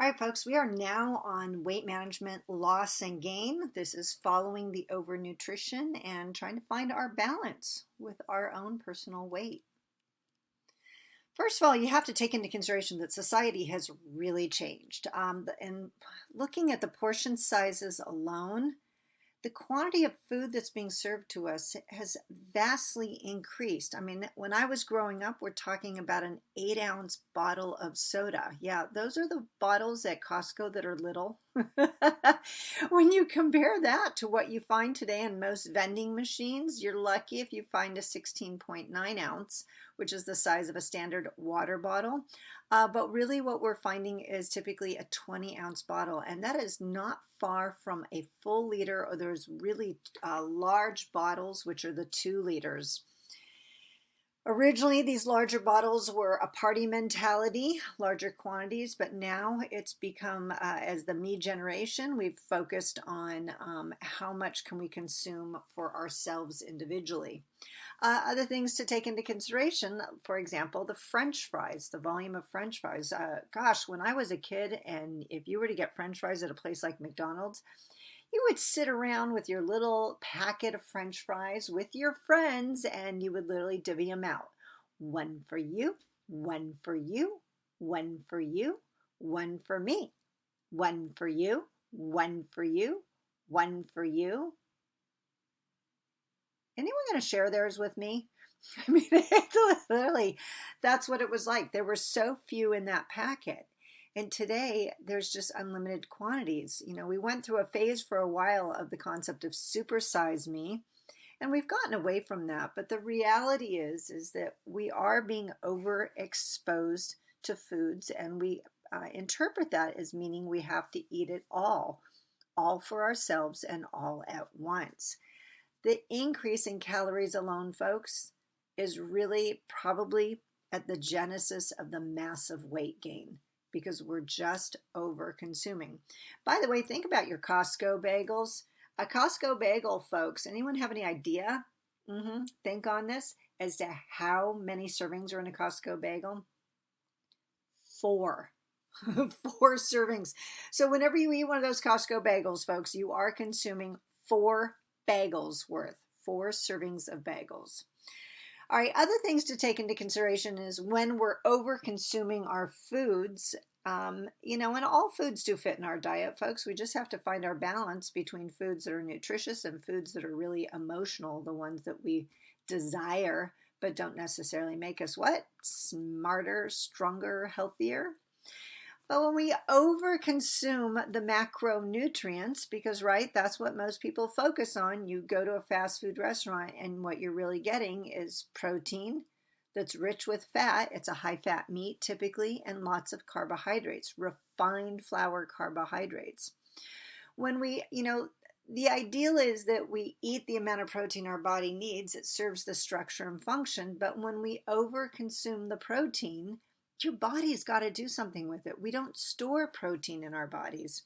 All right, folks, we are now on weight management, loss, and gain. This is following the overnutrition and trying to find our balance with our own personal weight. First of all, you have to take into consideration that society has really changed. And looking at the portion sizes alone, the quantity of food that's being served to us has vastly increased. I mean, when I was growing up, we're talking about an 8-ounce bottle of soda. Yeah, those are the bottles at Costco that are little. When you compare that to what you find today in most vending machines, you're lucky if you find a 16.9 ounce, which is the size of a standard water bottle. But really what we're finding is typically a 20-ounce bottle, and that is not far from a full liter, or there's really large bottles, which are the 2 liters. Originally, these larger bottles were a party mentality, larger quantities, but now it's become, as the me generation, we've focused on how much can we consume for ourselves individually. Other things to take into consideration, for example, the French fries, the volume of French fries. Gosh, when I was a kid, and if you were to get French fries at a place like McDonald's, you would sit around with your little packet of French fries with your friends, and you would literally divvy them out. One for you, one for you, one for you, one for me, one for you, one for you, one for you. Anyone going to share theirs with me? I mean, it's literally, that's what it was like. There were so few in that packet. And today, there's just unlimited quantities. You know, we went through a phase for a while of the concept of supersize me, and we've gotten away from that. But the reality is that we are being overexposed to foods, and we interpret that as meaning we have to eat it all for ourselves and all at once. The increase in calories alone, folks, is really probably at the genesis of the massive weight gain, because we're just over consuming. By the way, think about your Costco bagels. A Costco bagel, folks, anyone have any idea? Think on this as to how many servings are in a Costco bagel? 4. 4 servings. So whenever you eat one of those Costco bagels, folks, you are consuming 4 bagels worth, 4 servings of bagels. All right, other things to take into consideration is when we're over consuming our foods, and all foods do fit in our diet, folks. We just have to find our balance between foods that are nutritious and foods that are really emotional, the ones that we desire, but don't necessarily make us what? Smarter, stronger, healthier. But when we overconsume the macronutrients, because, right, that's what most people focus on. You go to a fast food restaurant and what you're really getting is protein that's rich with fat. It's a high-fat meat typically, and lots of carbohydrates, refined flour carbohydrates. When we, the ideal is that we eat the amount of protein our body needs. It serves the structure and function. But when we overconsume the protein, your body's got to do something with it. We don't store protein in our bodies.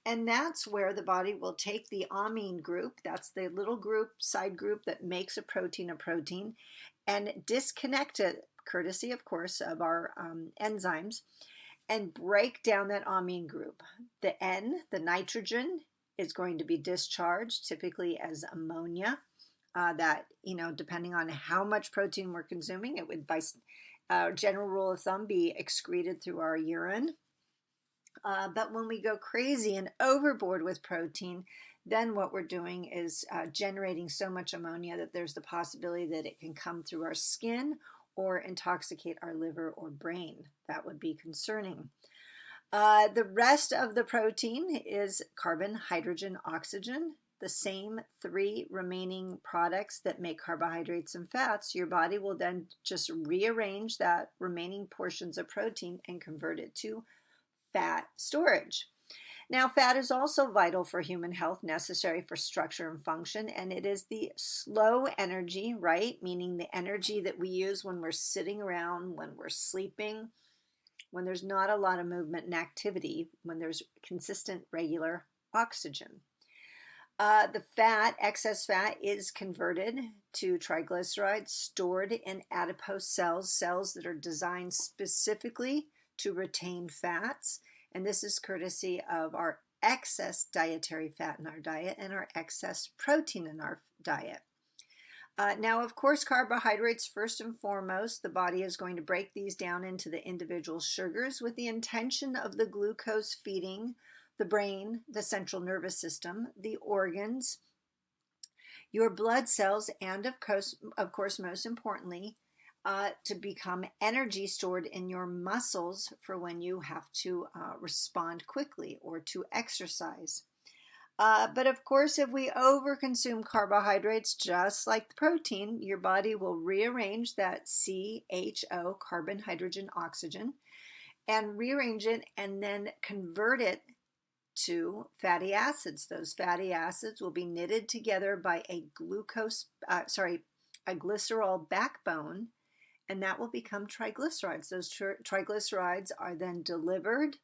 And that's where the body will take the amine group, that's the little group, side group that makes a protein, and disconnect it, courtesy, of course, of our enzymes, and break down that amine group. The N, the nitrogen, is going to be discharged, typically as ammonia, that, depending on how much protein we're consuming, it would, by general rule of thumb, be excreted through our urine. But when we go crazy and overboard with protein, then what we're doing is generating so much ammonia that there's the possibility that it can come through our skin or intoxicate our liver or brain. That would be concerning. The rest of the protein is carbon, hydrogen, oxygen. The same 3 remaining products that make carbohydrates and fats. Your body will then just rearrange that remaining portions of protein and convert it to fat storage. Now, fat is also vital for human health, necessary for structure and function, and it is the slow energy, right? Meaning the energy that we use when we're sitting around, when we're sleeping, when there's not a lot of movement and activity, when there's consistent, regular oxygen. The fat, excess fat, is converted to triglycerides stored in adipose cells, cells that are designed specifically to retain fats. And this is courtesy of our excess dietary fat in our diet and our excess protein in our diet. Now, of course, carbohydrates, first and foremost, the body is going to break these down into the individual sugars with the intention of the glucose feeding the brain, the central nervous system, the organs, your blood cells, and of course, most importantly, to become energy stored in your muscles for when you have to respond quickly or to exercise. But of course, if we overconsume carbohydrates, just like the protein, your body will rearrange that CHO, carbon, hydrogen, oxygen, and rearrange it and then convert it to fatty acids. Those fatty acids will be knitted together by a glycerol backbone, and that will become triglycerides. Those triglycerides are then delivered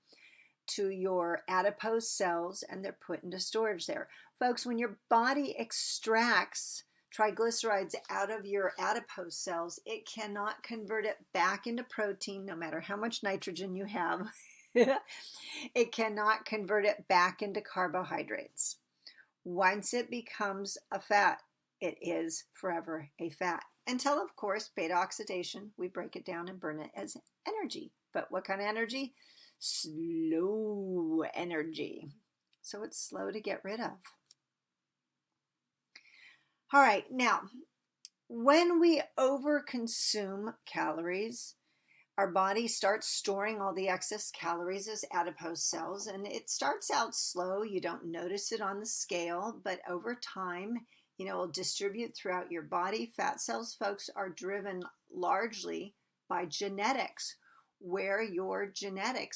to your adipose cells and they're put into storage there. Folks, when your body extracts triglycerides out of your adipose cells, it cannot convert it back into protein no matter how much nitrogen you have. It cannot convert it back into carbohydrates. Once it becomes a fat, it is forever a fat. Until, of course, beta oxidation, we break it down and burn it as energy. But what kind of energy? Slow energy. So it's slow to get rid of. All right, now, when we overconsume calories, our body starts storing all the excess calories as adipose cells, and it starts out slow. You don't notice it on the scale, but over time, it'll distribute throughout your body. Fat cells, folks, are driven largely by genetics, where your genetic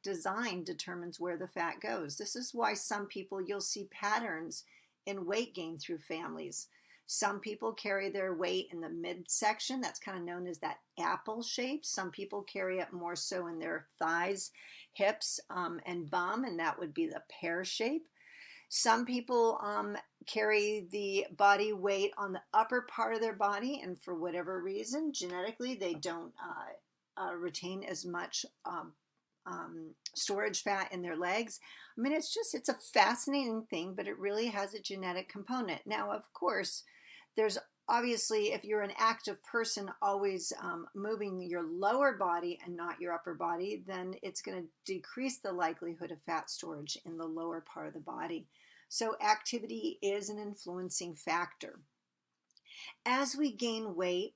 design determines where the fat goes. This is why some people, you'll see patterns in weight gain through families. Some people carry their weight in the midsection. That's kind of known as that apple shape. Some people carry it more so in their thighs, hips, and bum, and that would be the pear shape. Some people carry the body weight on the upper part of their body, and for whatever reason, genetically, they don't retain as much storage fat in their legs. I mean, it's a fascinating thing, but it really has a genetic component. Now, of course, there's obviously, if you're an active person always moving your lower body and not your upper body, then it's going to decrease the likelihood of fat storage in the lower part of the body. So activity is an influencing factor. As we gain weight,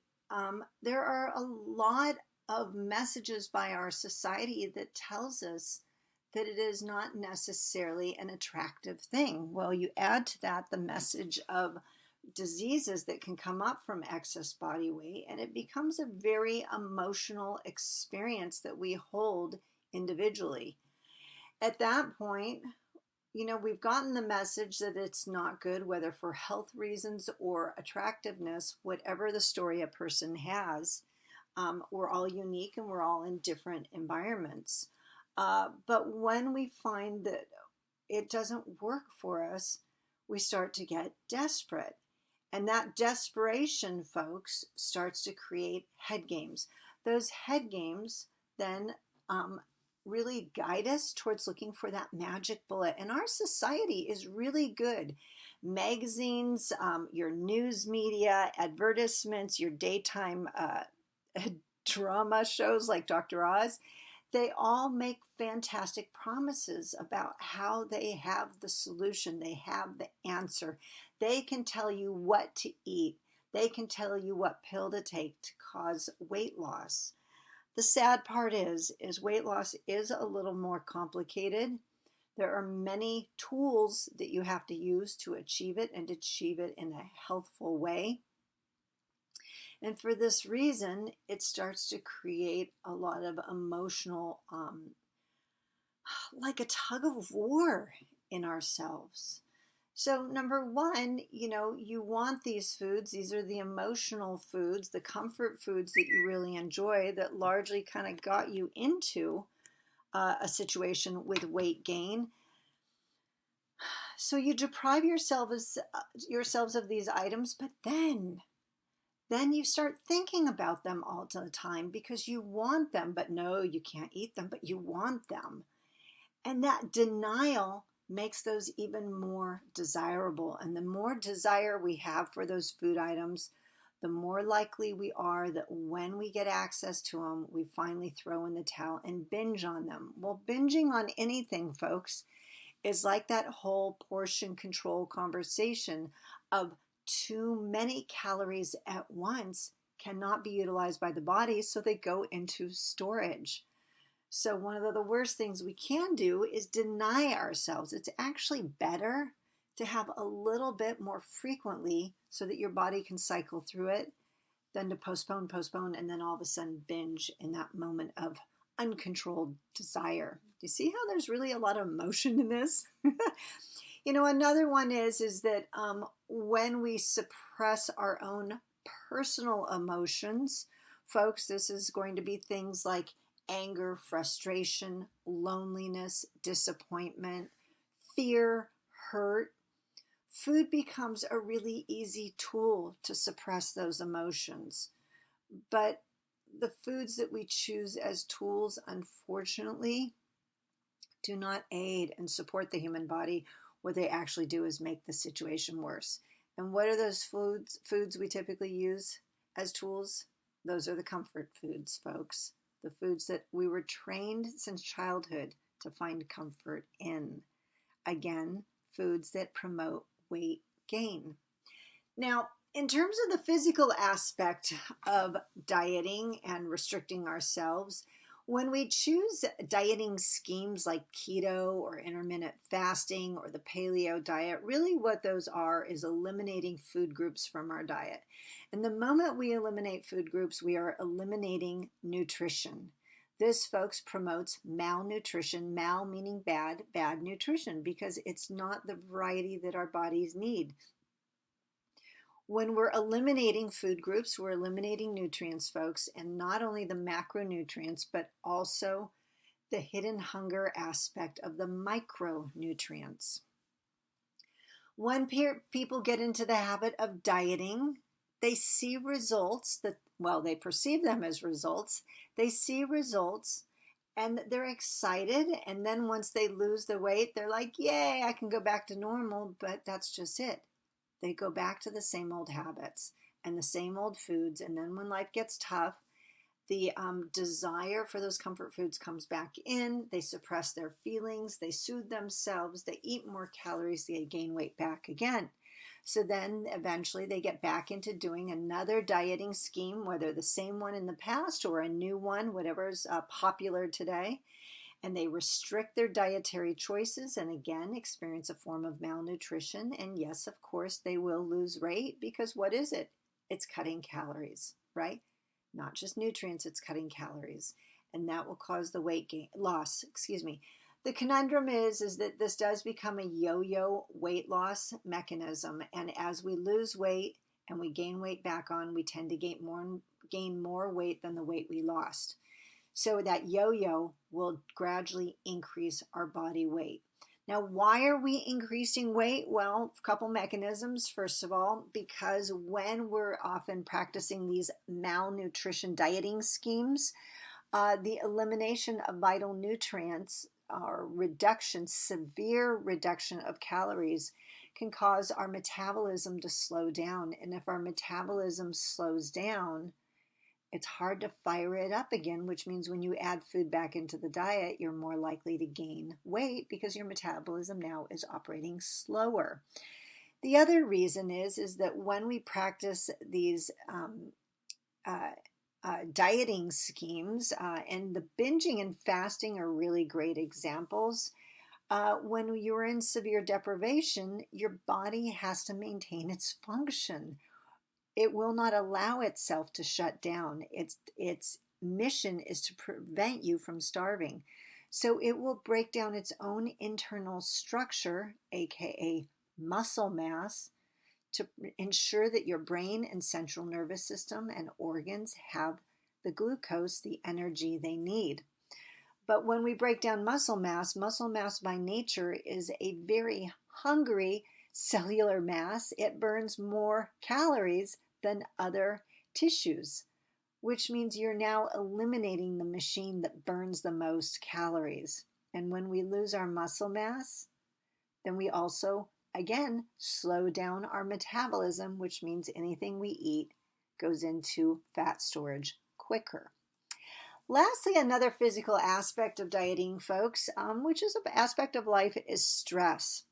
there are a lot of messages by our society that tells us that it is not necessarily an attractive thing. Well, you add to that the message of diseases that can come up from excess body weight, and it becomes a very emotional experience that we hold individually. At that point, we've gotten the message that it's not good, whether for health reasons or attractiveness, whatever the story a person has. We're all unique and we're all in different environments. But when we find that it doesn't work for us, we start to get desperate. And that desperation, folks, starts to create head games. Those head games then really guide us towards looking for that magic bullet. And our society is really good. Magazines, your news media, advertisements, your daytime drama shows like Dr. Oz, they all make fantastic promises about how they have the solution. They have the answer. They can tell you what to eat. They can tell you what pill to take to cause weight loss. The sad part is weight loss is a little more complicated. There are many tools that you have to use to achieve it and achieve it in a healthful way. And for this reason, it starts to create a lot of emotional, like a tug of war in ourselves. So number one, you want these foods. These are the emotional foods, the comfort foods that you really enjoy that largely kind of got you into a situation with weight gain. So you deprive yourselves of these items, but then then you start thinking about them all the time because you want them, but no, you can't eat them, but you want them. And that denial makes those even more desirable. And the more desire we have for those food items, the more likely we are that when we get access to them, we finally throw in the towel and binge on them. Well, binging on anything, folks, is like that whole portion control conversation of too many calories at once cannot be utilized by the body, so they go into storage. So one of the worst things we can do is deny ourselves. It's actually better to have a little bit more frequently so that your body can cycle through it than to postpone, and then all of a sudden binge in that moment of uncontrolled desire. Do you see how there's really a lot of emotion in this? Another one is that when we suppress our own personal emotions, folks, this is going to be things like anger, frustration, loneliness, disappointment, fear, hurt. Food becomes a really easy tool to suppress those emotions. But the foods that we choose as tools, unfortunately, do not aid and support the human body. What they actually do is make the situation worse. And what are those foods we typically use as tools? Those are the comfort foods, folks. The foods that we were trained since childhood to find comfort in. Again, foods that promote weight gain. Now, in terms of the physical aspect of dieting and restricting ourselves, when we choose dieting schemes like keto or intermittent fasting or the paleo diet, really what those are is eliminating food groups from our diet. And the moment we eliminate food groups, we are eliminating nutrition. This, folks, promotes malnutrition, mal meaning bad, bad nutrition, because it's not the variety that our bodies need. When we're eliminating food groups, we're eliminating nutrients, folks, and not only the macronutrients, but also the hidden hunger aspect of the micronutrients. When people get into the habit of dieting, they see results they perceive them as results. They see results and they're excited. And then once they lose the weight, they're like, yay, I can go back to normal. But that's just it. They go back to the same old habits and the same old foods. And then when life gets tough, the desire for those comfort foods comes back in. They suppress their feelings. They soothe themselves. They eat more calories. They gain weight back again. So then eventually they get back into doing another dieting scheme, whether the same one in the past or a new one, whatever's popular today. And they restrict their dietary choices and again experience a form of malnutrition. And yes, of course, they will lose weight because what is it? It's cutting calories, right? Not just nutrients, it's cutting calories. And that will cause the loss. The conundrum is that this does become a yo-yo weight loss mechanism. And as we lose weight and we gain weight back on, we tend to gain more weight than the weight we lost. So that yo-yo will gradually increase our body weight. Now, why are we increasing weight? Well, a couple mechanisms. First of all, because when we're often practicing these malnutrition dieting schemes, the elimination of vital nutrients or severe reduction of calories can cause our metabolism to slow down. And if our metabolism slows down, it's hard to fire it up again, which means when you add food back into the diet, you're more likely to gain weight because your metabolism now is operating slower. The other reason is that when we practice these dieting schemes, and the binging and fasting are really great examples. When you're in severe deprivation, your body has to maintain its function. It will not allow itself to shut down. Its mission is to prevent you from starving. So it will break down its own internal structure, aka muscle mass, to ensure that your brain and central nervous system and organs have the glucose, the energy they need. But when we break down muscle mass by nature is a very hungry cellular mass. It burns more calories than other tissues, which means you're now eliminating the machine that burns the most calories. And when we lose our muscle mass, then we also, again, slow down our metabolism, which means anything we eat goes into fat storage quicker. Lastly, another physical aspect of dieting, folks, which is an aspect of life, is stress.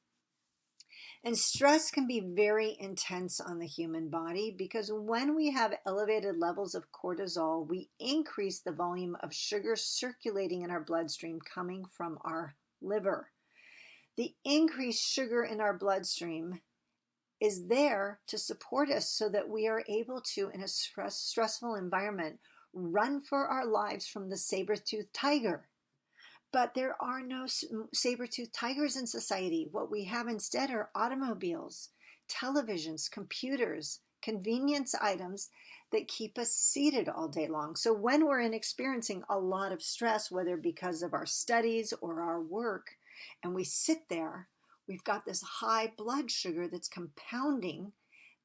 And stress can be very intense on the human body because when we have elevated levels of cortisol, we increase the volume of sugar circulating in our bloodstream coming from our liver. The increased sugar in our bloodstream is there to support us so that we are able to, in a stressful environment, run for our lives from the saber-toothed tiger. But there are no saber-toothed tigers in society. What we have instead are automobiles, televisions, computers, convenience items that keep us seated all day long. So when we're experiencing a lot of stress, whether because of our studies or our work, and we sit there, we've got this high blood sugar that's compounding.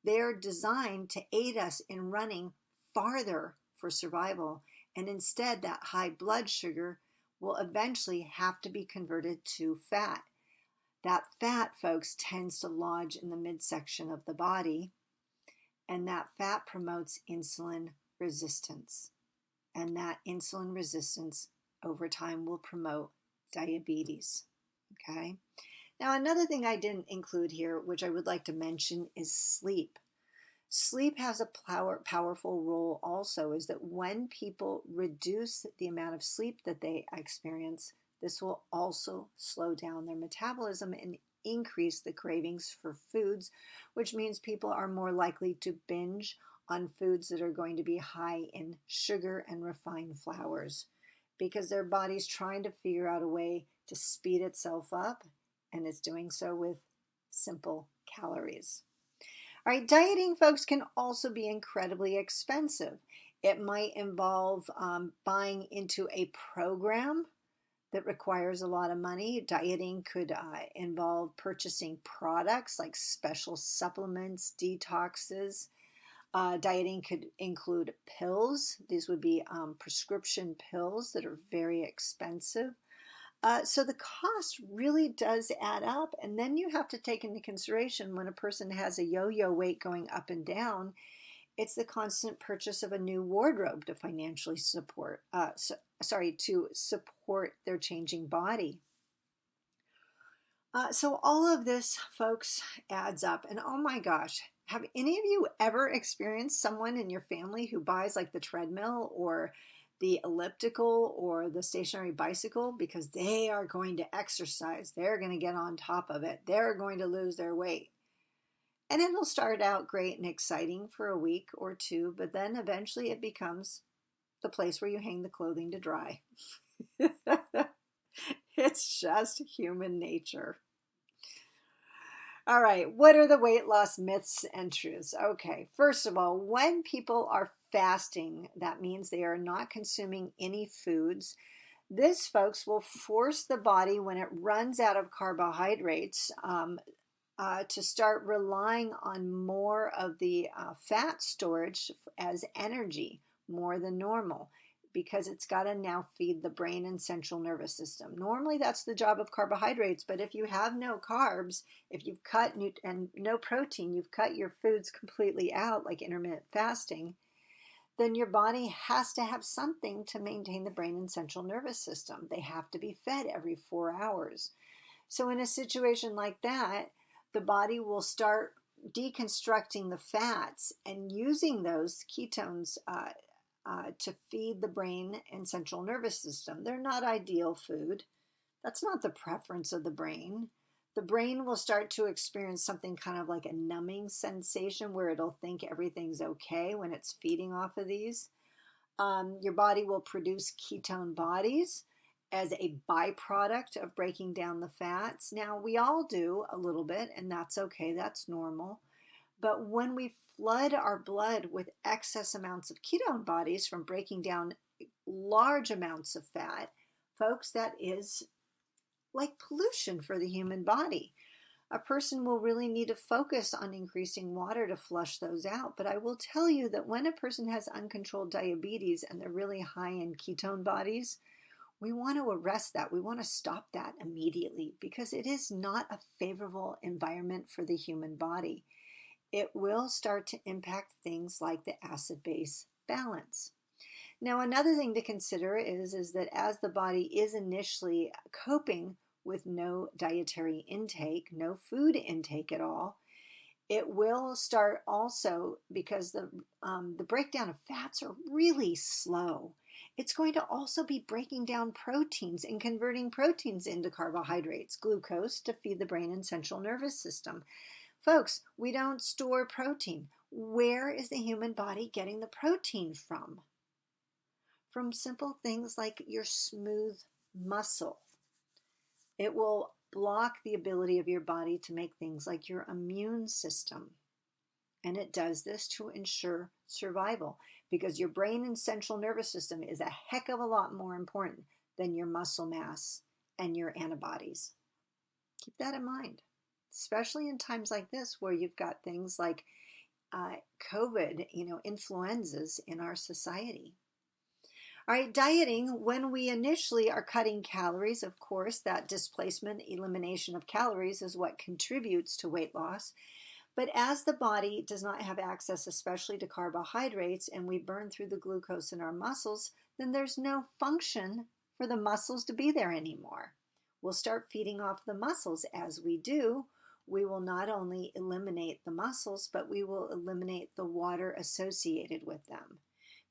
They're designed to aid us in running farther for survival. And instead, that high blood sugar will eventually have to be converted to fat. That fat, folks, tends to lodge in the midsection of the body, and that fat promotes insulin resistance. And that insulin resistance over time will promote diabetes. Okay? Now, another thing I didn't include here, which I would like to mention, is sleep. Sleep has a powerful role also, is that when people reduce the amount of sleep that they experience, this will also slow down their metabolism and increase the cravings for foods, which means people are more likely to binge on foods that are going to be high in sugar and refined flours because their body's trying to figure out a way to speed itself up, and it's doing so with simple calories. All right, dieting, folks, can also be incredibly expensive. It might involve buying into a program that requires a lot of money. Dieting could involve purchasing products like special supplements, detoxes. Dieting could include pills. These would be prescription pills that are very expensive. So the cost really does add up. And then you have to take into consideration when a person has a yo-yo weight going up and down, it's the constant purchase of a new wardrobe to financially support, to support their changing body. So all of this, folks, adds up. And oh my gosh, have any of you ever experienced someone in your family who buys like the treadmill or the elliptical or the stationary bicycle because they are going to exercise? They're going to get on top of it. They're going to lose their weight. And it'll start out great and exciting for a week or two, but then eventually it becomes the place where you hang the clothing to dry. It's just human nature. All right, what are the weight loss myths and truths? Okay, first of all, when people are fasting, that means they are not consuming any foods. This, folks, will force the body when it runs out of carbohydrates to start relying on more of the fat storage as energy, more than normal, because it's got to now feed the brain and central nervous system. Normally that's the job of carbohydrates, but if you have no carbs, if you've cut and no protein, you've cut your foods completely out, like intermittent fasting, then your body has to have something to maintain the brain and central nervous system. They have to be fed every 4 hours. So in a situation like that, the body will start deconstructing the fats and using those ketones to feed the brain and central nervous system. They're not ideal food. That's not the preference of the brain. The brain will start to experience something kind of like a numbing sensation where it'll think everything's okay when it's feeding off of these. Your body will produce ketone bodies as a byproduct of breaking down the fats. Now, we all do a little bit, and that's okay, that's normal. But when we flood our blood with excess amounts of ketone bodies from breaking down large amounts of fat, folks, that is like pollution for the human body. a person will really need to focus on increasing water to flush those out. But I will tell you that when a person has uncontrolled diabetes and they're really high in ketone bodies, we want to arrest that. We want to stop that immediately because it is not a favorable environment for the human body. It will start to impact things like the acid-base balance. Now, another thing to consider is that as the body is initially coping with no dietary intake, no food intake at all, it will start also because the breakdown of fats are really slow. It's going to also be breaking down proteins and converting proteins into carbohydrates, glucose, to feed the brain and central nervous system. Folks, we don't store protein. Where is the human body getting the protein from? From simple things like your smooth muscle. It will block the ability of your body to make things like your immune system. And it does this to ensure survival because your brain and central nervous system is a heck of a lot more important than your muscle mass and your antibodies. Keep that in mind, especially in times like this where you've got things like COVID, influenzas in our society. All right, dieting, when we initially are cutting calories, of course, that displacement, elimination of calories is what contributes to weight loss. But as the body does not have access, especially to carbohydrates, and we burn through the glucose in our muscles, then there's no function for the muscles to be there anymore. We'll start feeding off the muscles. As we do, we will not only eliminate the muscles, but we will eliminate the water associated with them.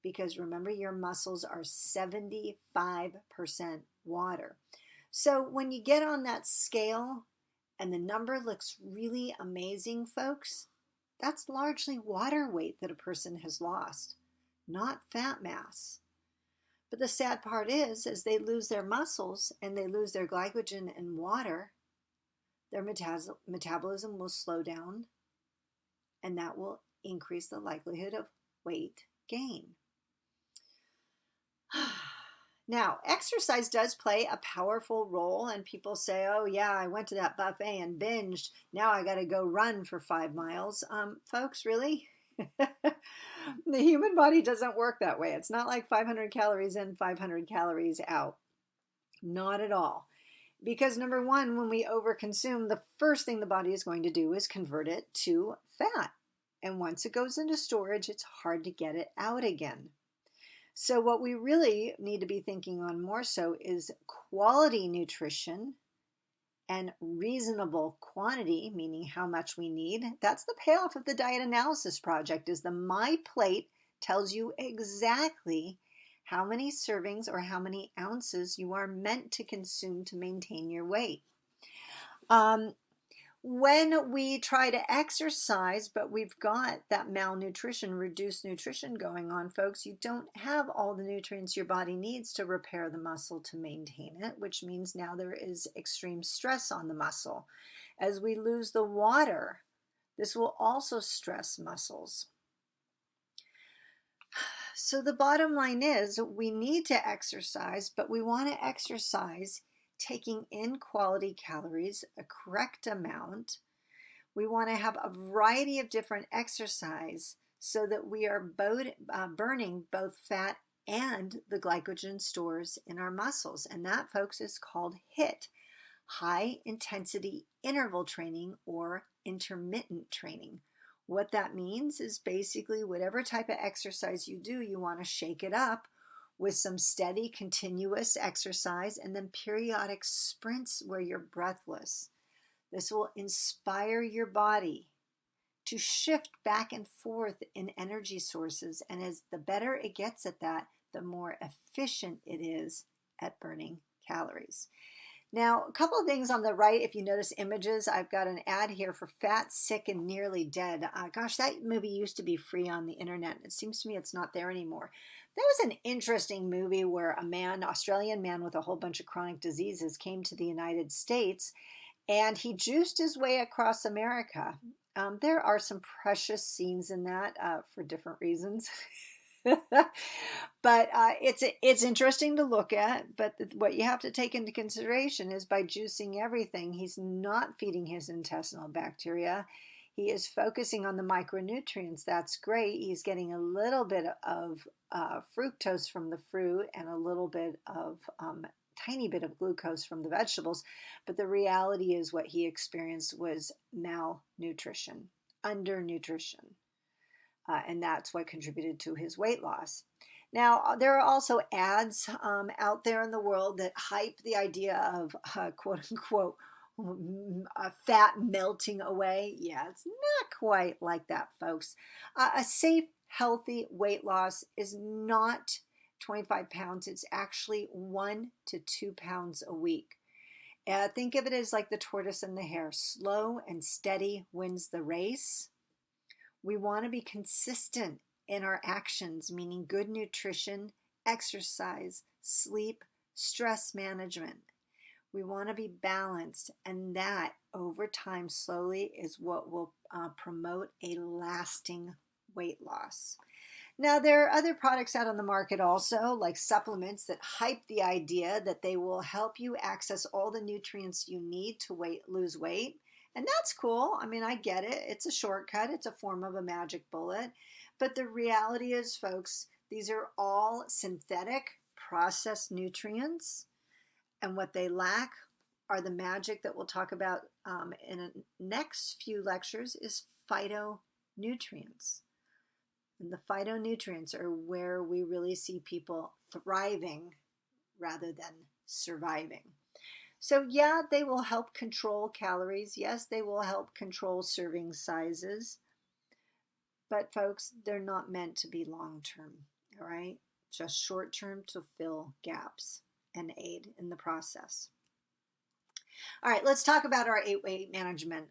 Because remember, your muscles are 75% water. So when you get on that scale and the number looks really amazing, folks, that's largely water weight that a person has lost, not fat mass. But the sad part is, as they lose their muscles and they lose their glycogen and water, their metabolism will slow down, and that will increase the likelihood of weight gain. Now, exercise does play a powerful role, and people say, oh yeah, I went to that buffet and binged. Now I got to go run for 5 miles. Folks, really? The human body doesn't work that way. It's not like 500 calories in, 500 calories out. Not at all. Because number one, when we overconsume, the first thing the body is going to do is convert it to fat. And once it goes into storage, it's hard to get it out again. So what we really need to be thinking on more so is quality nutrition and reasonable quantity, meaning how much we need. That's the payoff of the Diet Analysis Project, is the My Plate tells you exactly how many servings or how many ounces you are meant to consume to maintain your weight. When we try to exercise, but we've got that malnutrition, reduced nutrition going on, folks, you don't have all the nutrients your body needs to repair the muscle to maintain it, which means now there is extreme stress on the muscle. As we lose the water, this will also stress muscles. So the bottom line is we need to exercise, but we want to exercise taking in quality calories, a correct amount. We want to have a variety of different exercise so that we are burning both fat and the glycogen stores in our muscles. And that, folks, is called HIIT, high intensity interval training or intermittent training. What that means is basically whatever type of exercise you do, you want to shake it up with some steady, continuous exercise and then periodic sprints where you're breathless. This will inspire your body to shift back and forth in energy sources. And as the better it gets at that, the more efficient it is at burning calories. Now, a couple of things on the right, if you notice images, I've got an ad here for Fat, Sick, and Nearly Dead. Gosh, that movie used to be free on the internet. It seems to me it's not there anymore. That was an interesting movie where a man, Australian man with a whole bunch of chronic diseases, came to the United States and he juiced his way across America. There are some precious scenes in that for different reasons. But it's interesting to look at. But what you have to take into consideration is by juicing everything, he's not feeding his intestinal bacteria. He is focusing on the micronutrients. That's great. He's getting a little bit of fructose from the fruit and a little bit of tiny bit of glucose from the vegetables. But the reality is what he experienced was malnutrition, undernutrition. And that's what contributed to his weight loss. Now, there are also ads out there in the world that hype the idea of quote unquote fat melting away. Yeah, it's not quite like that, folks. A safe, healthy weight loss is not 25 pounds, it's actually 1 to 2 pounds a week. Think of it as like the tortoise and the hare. Slow and steady wins the race. We want to be consistent in our actions, meaning good nutrition, exercise, sleep, stress management. We want to be balanced, and that over time slowly is what will promote a lasting weight loss. Now, there are other products out on the market also, like supplements that hype the idea that they will help you access all the nutrients you need to lose weight. And that's cool. I mean, I get it. It's a shortcut. It's a form of a magic bullet. But the reality is, folks, these are all synthetic processed nutrients. And what they lack are the magic that we'll talk about in the next few lectures is phytonutrients. And the phytonutrients are where we really see people thriving rather than surviving. So yeah, they will help control calories. Yes, they will help control serving sizes. But folks, they're not meant to be long-term, all right? Just short-term to fill gaps and aid in the process. All right, let's talk about our 8 weight management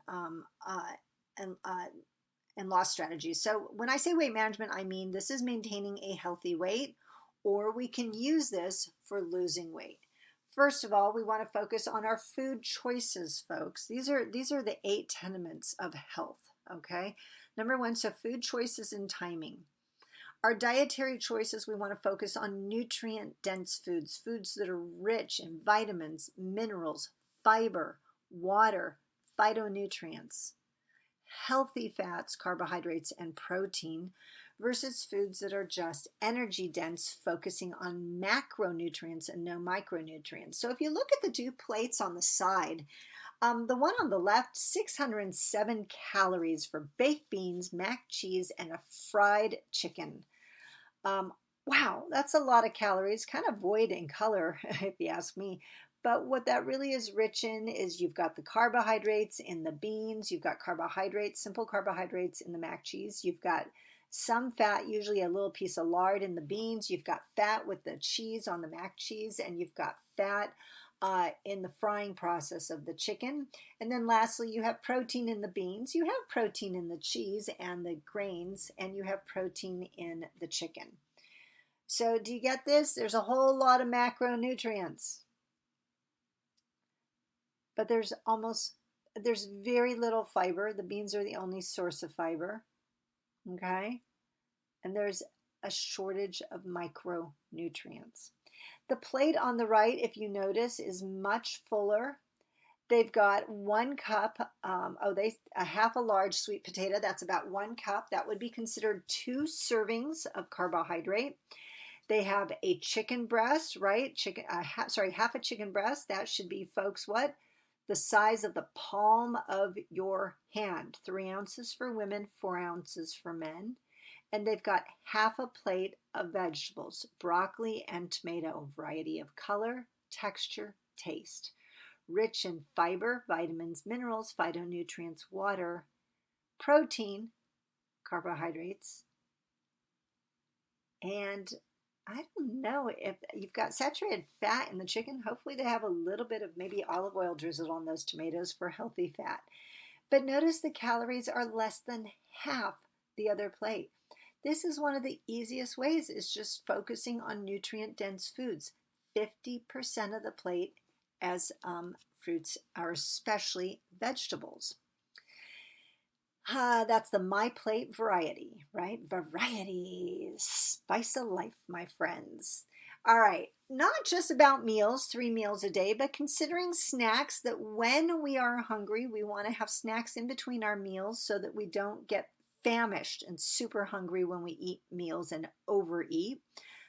and loss strategies. So when I say weight management, I mean this is maintaining a healthy weight, or we can use this for losing weight. First of all, we want to focus on our food choices, folks. These are the 8 tenements of health, okay? Number 1, so food choices and timing. Our dietary choices, we want to focus on nutrient-dense foods, foods that are rich in vitamins, minerals, fiber, water, phytonutrients, healthy fats, carbohydrates, and protein, versus foods that are just energy dense, focusing on macronutrients and no micronutrients. So if you look at the 2 plates on the side, the one on the left, 607 calories for baked beans, mac cheese, and a fried chicken. Wow, that's a lot of calories, kind of void in color, if you ask me. But what that really is rich in is you've got the carbohydrates in the beans, you've got carbohydrates, simple carbohydrates in the mac cheese, you've got some fat, usually a little piece of lard in the beans, you've got fat with the cheese on the mac cheese, and you've got fat in the frying process of the chicken. And then lastly, you have protein in the beans, you have protein in the cheese and the grains, and you have protein in the chicken. So do you get this? There's a whole lot of macronutrients. But there's very little fiber. The beans are the only source of fiber. Okay? And there's a shortage of micronutrients. The plate on the right, if you notice, is much fuller. They've got 1 cup, a half a large sweet potato. That's about 1 cup. That would be considered 2 servings of carbohydrate. They have a chicken breast, right? Half a chicken breast. That should be, folks, what? The size of the palm of your hand. 3 ounces for women, 4 ounces for men. And they've got half a plate of vegetables, broccoli and tomato, variety of color, texture, taste. Rich in fiber, vitamins, minerals, phytonutrients, water, protein, carbohydrates, and I don't know if you've got saturated fat in the chicken. Hopefully they have a little bit of maybe olive oil drizzled on those tomatoes for healthy fat. But notice the calories are less than half the other plate. This is one of the easiest ways, is just focusing on nutrient-dense foods. 50% of the plate as fruits, or especially vegetables. That's the My Plate variety, right? Variety, spice of life, my friends. All right, not just about meals, 3 meals a day, but considering snacks that when we are hungry, we want to have snacks in between our meals so that we don't get famished and super hungry when we eat meals and overeat.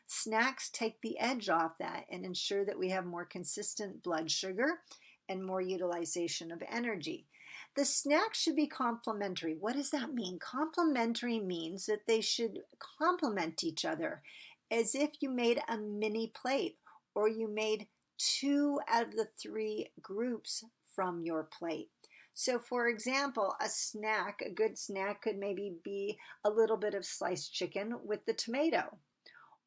Snacks take the edge off that and ensure that we have more consistent blood sugar and more utilization of energy. The snacks should be complementary. What does that mean? Complementary means that they should complement each other, as if you made a mini plate or you made 2 out of the 3 groups from your plate. So, for example, a good snack could maybe be a little bit of sliced chicken with the tomato.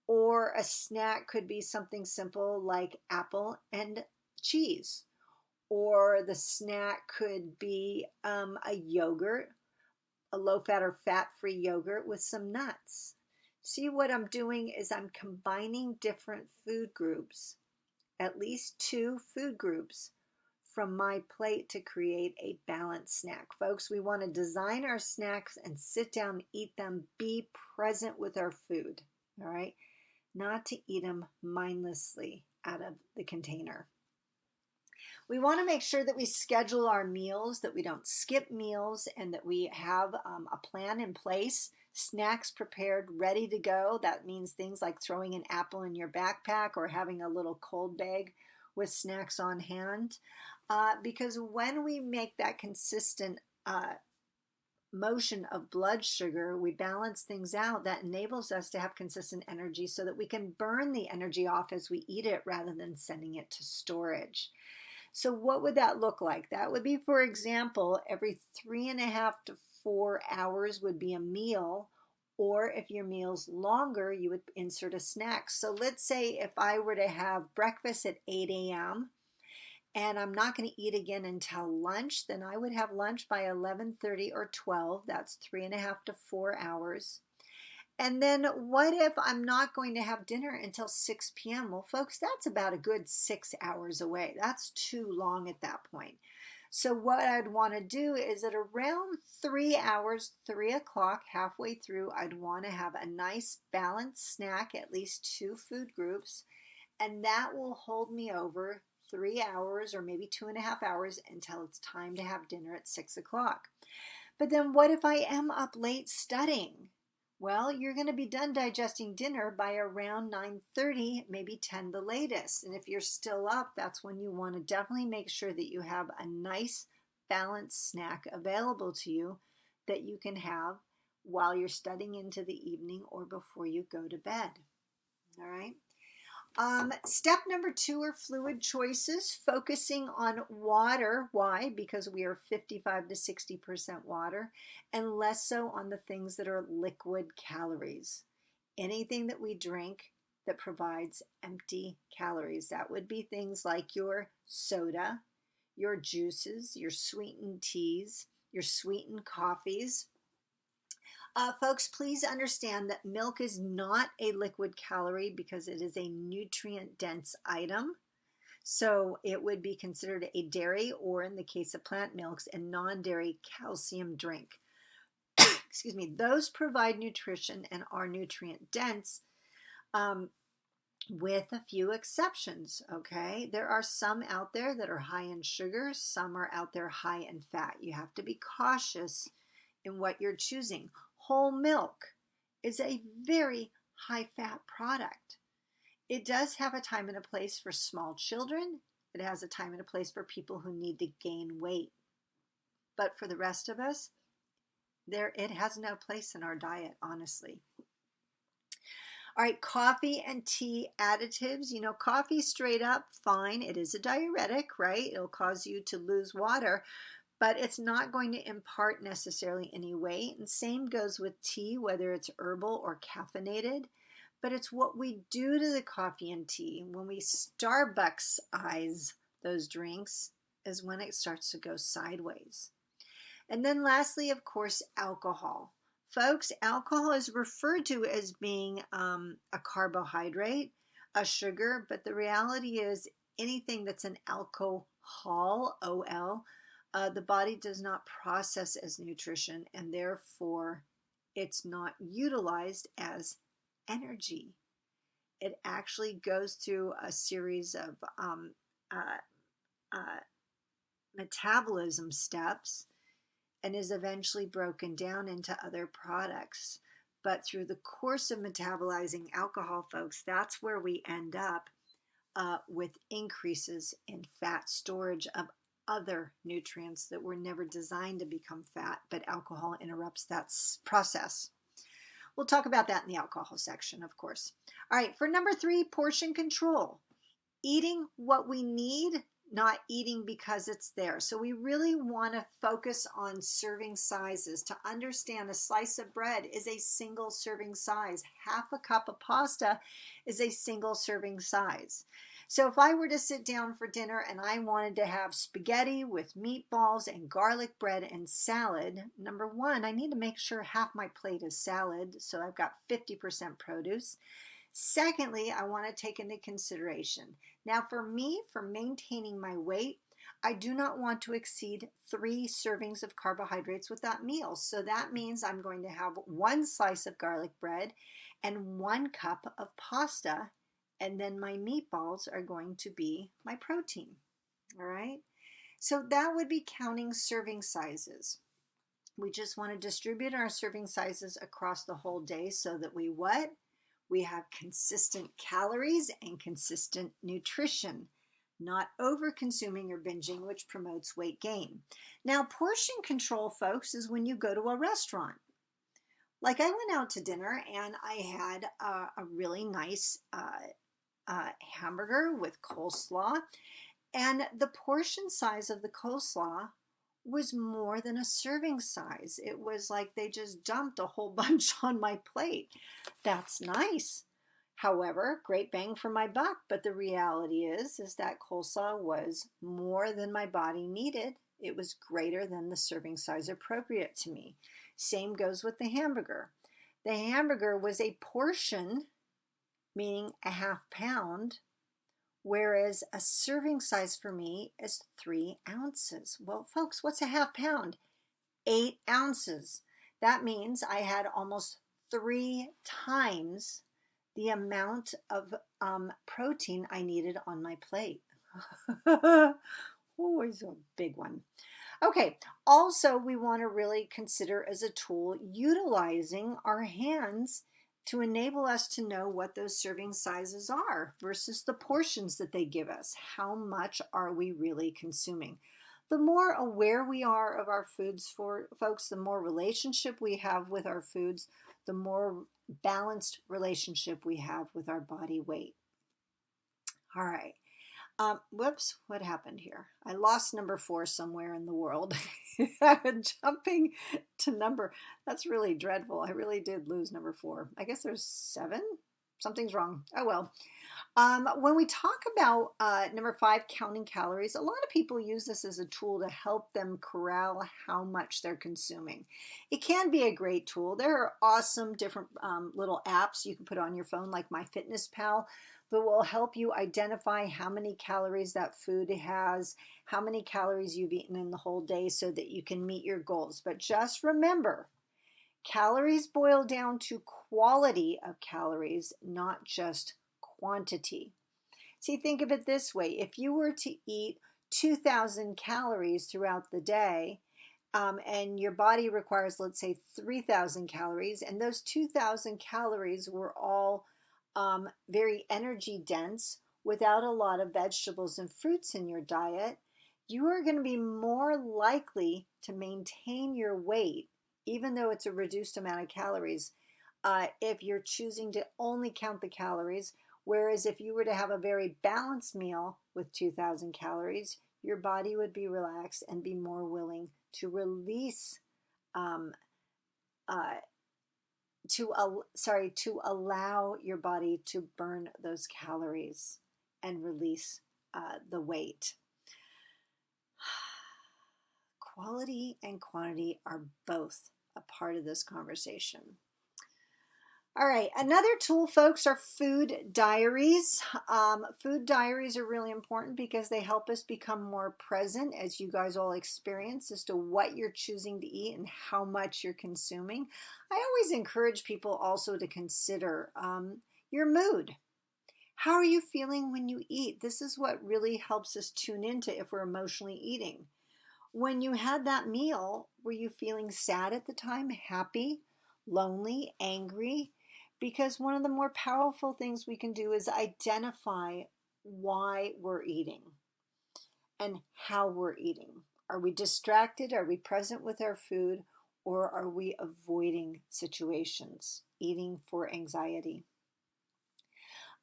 Or a snack could be something simple like apple and cheese. Or the snack could be a yogurt, a low fat or fat free yogurt with some nuts. See, what I'm doing is I'm combining different food groups, at least 2 food groups from my plate to create a balanced snack. Folks, we want to design our snacks and sit down, eat them, be present with our food, all right? Not to eat them mindlessly out of the container. We want to make sure that we schedule our meals, that we don't skip meals, and that we have a plan in place, snacks prepared, ready to go. That means things like throwing an apple in your backpack or having a little cold bag with snacks on hand. Because when we make that consistent motion of blood sugar, we balance things out. That enables us to have consistent energy so that we can burn the energy off as we eat it rather than sending it to storage. So what would that look like? That would be, for example, every 3.5 to 4 hours would be a meal, or if your meal's longer, you would insert a snack. So let's say if I were to have breakfast at 8 a.m. and I'm not going to eat again until lunch, then I would have lunch by 11:30 or 12. That's 3.5 to 4 hours. And then what if I'm not going to have dinner until 6 p.m.? Well, folks, that's about a good 6 hours away. That's too long at that point. So what I'd want to do is at around 3 hours, 3 o'clock, halfway through, I'd want to have a nice balanced snack, at least 2 food groups, and that will hold me over 3 hours or maybe 2.5 hours until it's time to have dinner at 6 o'clock. But then what if I am up late studying? Well, you're going to be done digesting dinner by around 9:30, maybe 10 the latest. And if you're still up, that's when you want to definitely make sure that you have a nice balanced snack available to you that you can have while you're studying into the evening or before you go to bed. All right. Step number 2 are fluid choices, focusing on water. Why? Because we are 55 to 60% water, and less so on the things that are liquid calories. Anything that we drink that provides empty calories. That would be things like your soda, your juices, your sweetened teas, your sweetened coffees. Folks, please understand that milk is not a liquid calorie because it is a nutrient dense item. So it would be considered a dairy, or in the case of plant milks, a non-dairy calcium drink. Excuse me. Those provide nutrition and are nutrient dense, with a few exceptions. Okay, there are some out there that are high in sugar, some are out there high in fat. You have to be cautious in what you're choosing. Whole milk is a very high fat product. It does have a time and a place for small children. It has a time and a place for people who need to gain weight. But for the rest of us, it has no place in our diet, honestly. All right, coffee and tea additives. You know, coffee straight up, fine. It is a diuretic, right? It'll cause you to lose water, but it's not going to impart necessarily any weight. And same goes with tea, whether it's herbal or caffeinated. But it's what we do to the coffee and tea when we Starbucks-ize those drinks is when it starts to go sideways. And then lastly, of course, alcohol. Folks, alcohol is referred to as being a carbohydrate, a sugar, but the reality is anything that's an alcohol, O-L, the body does not process as nutrition, and therefore it's not utilized as energy. It actually goes through a series of uh, uh, metabolism steps and is eventually broken down into other products. But through the course of metabolizing alcohol, folks, that's where we end up with increases in fat storage of other nutrients that were never designed to become fat, but alcohol interrupts that process. We'll talk about that in the alcohol section, of course. All right, for number 3, portion control. Eating what we need, not eating because it's there. So we really want to focus on serving sizes. To understand, a slice of bread is a single serving size. Half a cup of pasta is a single serving size. So if I were to sit down for dinner and I wanted to have spaghetti with meatballs and garlic bread and salad, number 1, I need to make sure half my plate is salad, so I've got 50% produce. Secondly, I want to take into consideration, now for me, for maintaining my weight, I do not want to exceed 3 servings of carbohydrates with that meal. So that means I'm going to have 1 slice of garlic bread and 1 cup of pasta, and then my meatballs are going to be my protein. All right? So that would be counting serving sizes. We just want to distribute our serving sizes across the whole day so that we what? We have consistent calories and consistent nutrition, not over consuming or binging, which promotes weight gain. Now, portion control, folks, is when you go to a restaurant. Like I went out to dinner and I had a really nice hamburger with coleslaw, and the portion size of the coleslaw was more than a serving size. It was like they just dumped a whole bunch on my plate. That's nice. However, great bang for my buck, but the reality is that coleslaw was more than my body needed. It was greater than the serving size appropriate to me. Same goes with the hamburger. The hamburger was a portion, meaning a half pound, whereas a serving size for me is 3 ounces. Well, folks, what's a half pound? 8 ounces. That means I had almost 3 times the amount of protein I needed on my plate. Always a big one. Okay, also we want to really consider as a tool utilizing our hands to enable us to know what those serving sizes are versus the portions that they give us. How much are we really consuming? The more aware we are of our foods, for folks, the more relationship we have with our foods, the more balanced relationship we have with our body weight. All right. Whoops, what happened here? I lost number 4 somewhere in the world. I'm jumping to that's really dreadful. I really did lose number 4. I guess there's 7. Something's wrong. Oh well. When we talk about number 5, counting calories, a lot of people use this as a tool to help them corral how much they're consuming. It can be a great tool. There are awesome different little apps you can put on your phone, like MyFitnessPal, that will help you identify how many calories that food has, how many calories you've eaten in the whole day so that you can meet your goals. But just remember, calories boil down to quality of calories, not just quantity. See, think of it this way. If you were to eat 2,000 calories throughout the day, and your body requires, let's say, 3,000 calories, and those 2,000 calories were all very energy dense without a lot of vegetables and fruits in your diet, you are going to be more likely to maintain your weight, even though it's a reduced amount of calories, if you're choosing to only count the calories. Whereas if you were to have a very balanced meal with 2,000 calories, your body would be relaxed and be more willing to release, to allow your body to burn those calories and release the weight. Quality and quantity are both a part of this conversation. All right, another tool, folks, are food diaries. Food diaries are really important because they help us become more present, as you guys all experience, as to what you're choosing to eat and how much you're consuming. I always encourage people also to consider your mood. How are you feeling when you eat? This is what really helps us tune into if we're emotionally eating. When you had that meal, were you feeling sad at the time, happy, lonely, angry? Because one of the more powerful things we can do is identify why we're eating and how we're eating. Are we distracted? Are we present with our food? Or are we avoiding situations, eating for anxiety?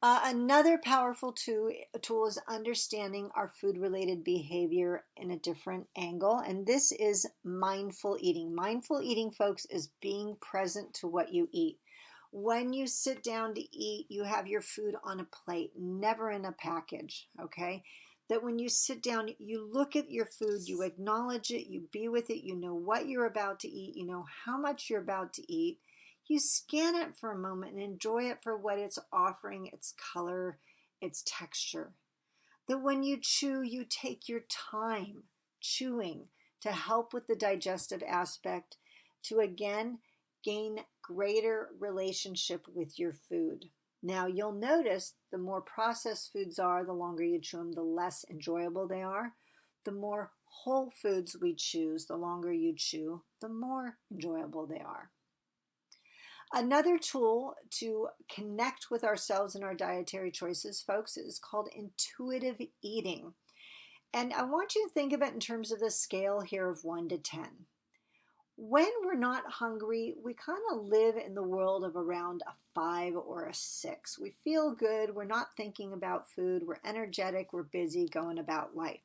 Another powerful tool is understanding our food related behavior in a different angle, and this is mindful eating. Mindful eating, folks, is being present to what you eat. When you sit down to eat, you have your food on a plate, never in a package, okay? That when you sit down, you look at your food, you acknowledge it, you be with it, you know what you're about to eat, you know how much you're about to eat. You scan it for a moment and enjoy it for what it's offering, its color, its texture. That when you chew, you take your time chewing to help with the digestive aspect, to again gain greater relationship with your food. Now you'll notice the more processed foods are, the longer you chew them, the less enjoyable they are. The more whole foods we choose, the longer you chew, the more enjoyable they are. Another tool to connect with ourselves and our dietary choices, folks, is called intuitive eating. And I want you to think of it in terms of the scale here of 1 to 10. When we're not hungry, we kind of live in the world of around a 5 or a 6. We feel good, we're not thinking about food, we're energetic, we're busy going about life.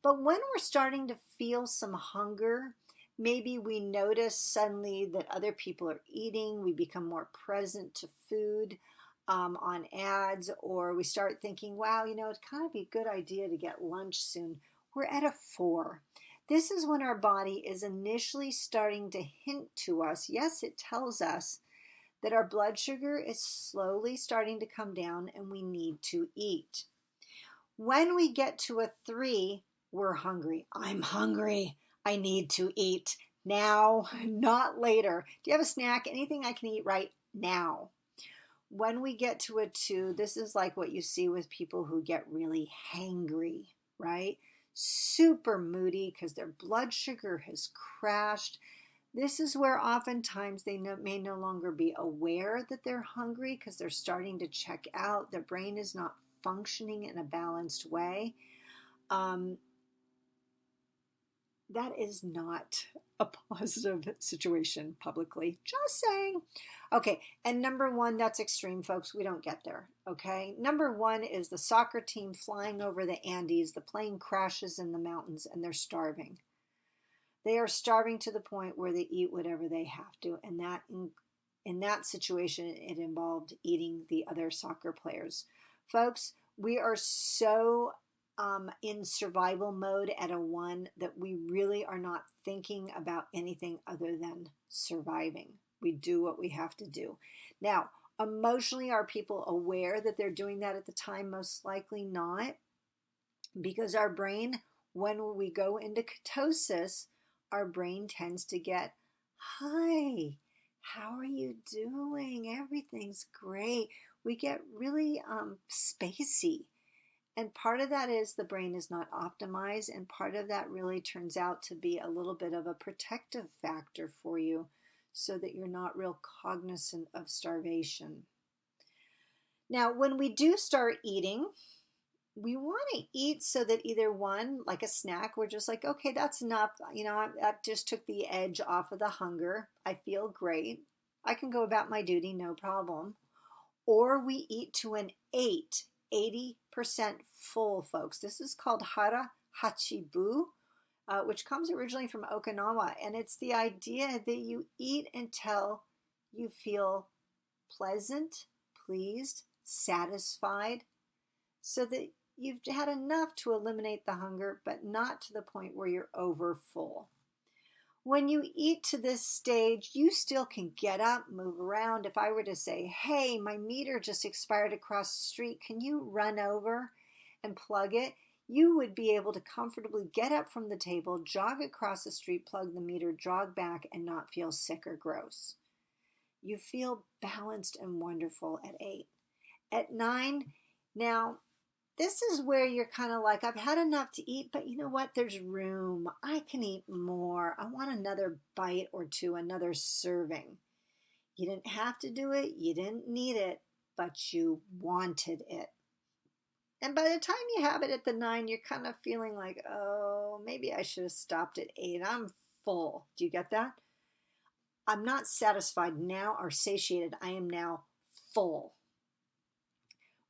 But when we're starting to feel some hunger, maybe we notice suddenly that other people are eating, we become more present to food on ads, or we start thinking, wow, it'd kind of be a good idea to get lunch soon. We're at a 4. This is when our body is initially starting to hint to us, yes, it tells us that our blood sugar is slowly starting to come down and we need to eat. When we get to a 3, we're hungry. I'm hungry. I need to eat now, not later. Do you have a snack? Anything I can eat right now? When we get to a 2, this is like what you see with people who get really hangry, right? Super moody because their blood sugar has crashed. This is where oftentimes they may no longer be aware that they're hungry because they're starting to check out. Their brain is not functioning in a balanced way. That is not a positive situation publicly. Just saying. Okay, and number 1, that's extreme, folks. We don't get there. Okay, number 1 is the soccer team flying over the Andes. The plane crashes in the mountains and they're starving. They are starving to the point where they eat whatever they have to, and in that situation, it involved eating the other soccer players. Folks, we are so in survival mode at a 1 that we really are not thinking about anything other than surviving. We do what we have to do. Now, emotionally, are people aware that they're doing that at the time? Most likely not, because our brain, when we go into ketosis, our brain tends to get, hi, how are you doing? Everything's great. We get really spacey. And part of that is the brain is not optimized, and part of that really turns out to be a little bit of a protective factor for you so that you're not real cognizant of starvation. Now, when we do start eating, we want to eat so that either 1, like a snack, we're just like, okay, that's enough. That just took the edge off of the hunger. I feel great. I can go about my duty, no problem. Or we eat to an 8, 80% full, folks. This is called hara hachibu, which comes originally from Okinawa. And it's the idea that you eat until you feel pleasant, pleased, satisfied, so that you've had enough to eliminate the hunger, but not to the point where you're over full. When you eat to this stage, you still can get up, move around. If I were to say, hey, my meter just expired across the street, can you run over and plug it? You would be able to comfortably get up from the table, jog across the street, plug the meter, jog back, and not feel sick or gross. You feel balanced and wonderful at 8. At 9, now, this is where you're kind of like, I've had enough to eat, but you know what? There's room. I can eat more. I want another bite or two, another serving. You didn't have to do it. You didn't need it, but you wanted it. And by the time you have it at the 9, you're kind of feeling like, oh, maybe I should have stopped at 8. I'm full. Do you get that? I'm not satisfied now or satiated. I am now full.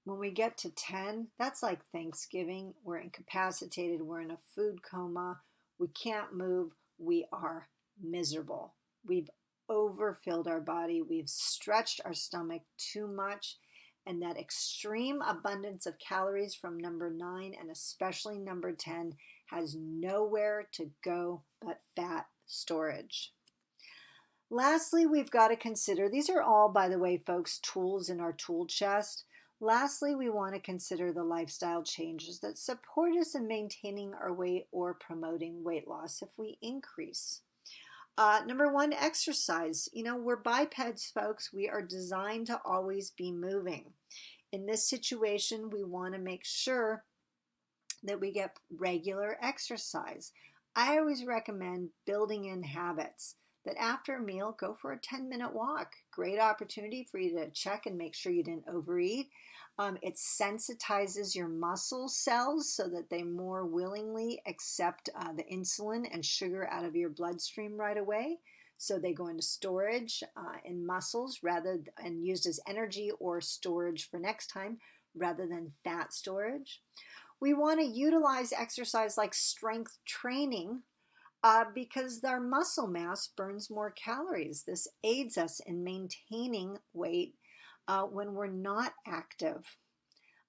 When we get to 10, that's like Thanksgiving. We're incapacitated. We're in a food coma. We can't move. We are miserable. We've overfilled our body. We've stretched our stomach too much. And that extreme abundance of calories from number 9 and especially number 10 has nowhere to go but fat storage. Lastly, we've got to consider, these are all, by the way, folks, tools in our tool chest. Lastly, we want to consider the lifestyle changes that support us in maintaining our weight or promoting weight loss if we increase. Number 1, exercise. You know, we're bipeds, folks. We are designed to always be moving. In this situation, we want to make sure that we get regular exercise. I always recommend building in habits that after a meal, go for a 10-minute walk. Great opportunity for you to check and make sure you didn't overeat. It sensitizes your muscle cells so that they more willingly accept the insulin and sugar out of your bloodstream right away. So they go into storage in muscles and used as energy or storage for next time rather than fat storage. We want to utilize exercise like strength training because our muscle mass burns more calories. This aids us in maintaining weight when we're not active.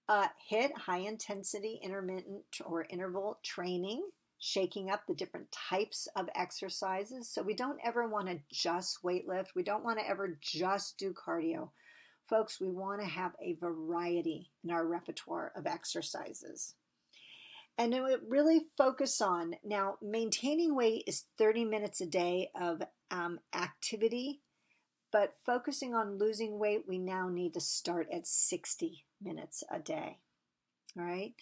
HIIT, high intensity intermittent or interval training, shaking up the different types of exercises. So we don't ever want to just weight lift. We don't want to ever just do cardio. Folks, we want to have a variety in our repertoire of exercises. And it really focus on, now maintaining weight is 30 minutes a day of activity, but focusing on losing weight, we now need to start at 60 minutes a day. All right.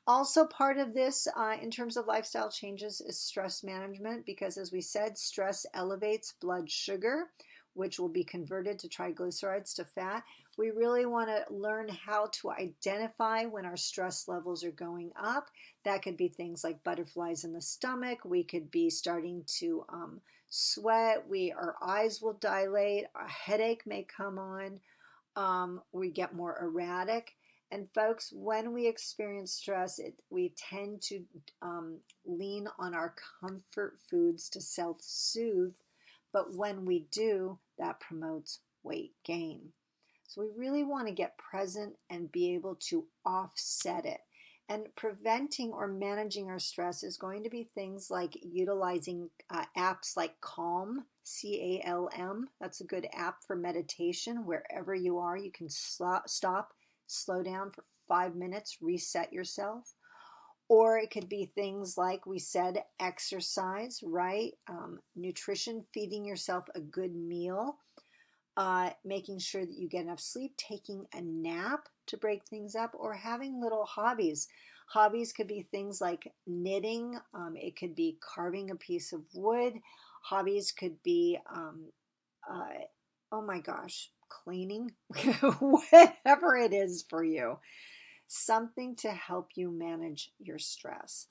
Also part of this in terms of lifestyle changes is stress management, because as we said, stress elevates blood sugar, which will be converted to triglycerides to fat. We really want to learn how to identify when our stress levels are going up. That could be things like butterflies in the stomach. We could be starting to sweat. Our eyes will dilate. A headache may come on. We get more erratic. And folks, when we experience stress, we tend to lean on our comfort foods to self-soothe. But when we do, that promotes weight gain. So we really want to get present and be able to offset it. And preventing or managing our stress is going to be things like utilizing apps like Calm, C-A-L-M. That's a good app for meditation. Wherever you are, you can stop, slow down for 5 minutes, reset yourself. Or it could be things like we said, exercise, right? Nutrition, feeding yourself a good meal, making sure that you get enough sleep, taking a nap to break things up, or having little hobbies. Hobbies could be things like knitting. It could be carving a piece of wood. Hobbies could be, oh my gosh, cleaning, whatever it is for you. Something to help you manage your stress.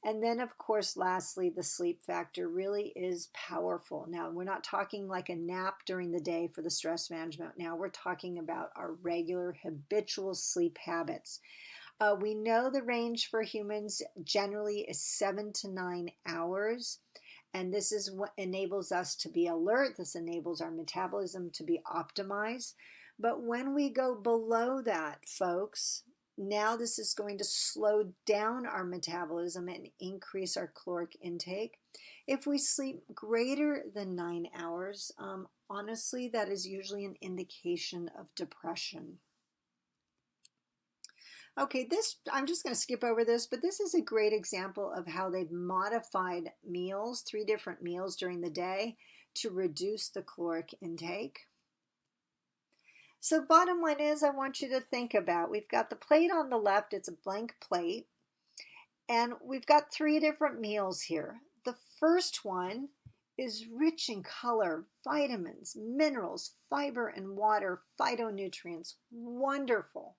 And then, of course, lastly, the sleep factor really is powerful. Now, we're not talking like a nap during the day for the stress management. Now, we're talking about our regular habitual sleep habits. We know the range for humans generally is 7 to 9 hours. And this is what enables us to be alert. This enables our metabolism to be optimized. But when we go below that, folks, Now this is going to slow down our metabolism and increase our caloric intake. If we sleep greater than 9 hours, honestly, that is usually an indication of depression. Okay, I'm just going to skip over this, but this is a great example of how they've modified meals, 3 different meals during the day, to reduce the caloric intake. So bottom line is, I want you to think about, we've got the plate on the left, it's a blank plate, and we've got 3 different meals here. The first one is rich in color, vitamins, minerals, fiber, and water, phytonutrients. Wonderful.